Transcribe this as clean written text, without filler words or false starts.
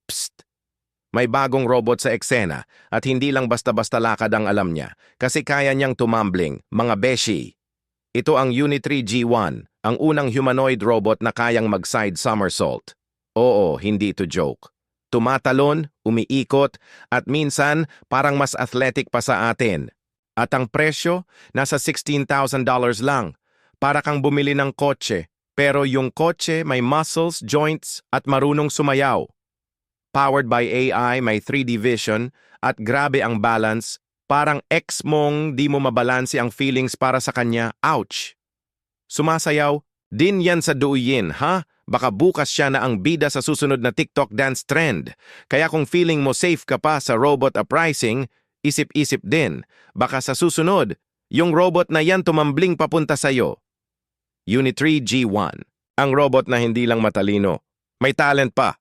Psst! May bagong robot sa eksena at hindi lang basta-basta lakad ang alam niya kasi kaya niyang tumambling, mga beshi. Ito ang Unitree G1, ang unang humanoid robot na kayang mag-side somersault. Oo, hindi ito joke. Tumatalon, umiikot, at minsan parang mas athletic pa sa atin. At ang presyo, nasa $16,000 lang. Para kang bumili ng kotse, pero yung kotse may muscles, joints, at marunong sumayaw. Powered by AI, may 3D vision, at grabe ang balance, parang ex mong di mo mabalansi ang feelings para sa kanya, ouch! Sumasayaw, din yan sa Douyin, ha? Baka bukas siya na ang bida sa susunod na TikTok dance trend. Kaya kung feeling mo safe ka pa sa robot uprising, isip-isip din. Baka sa susunod, yung robot na yan tumambling papunta sa'yo. Unitree G1, ang robot na hindi lang matalino, may talent pa.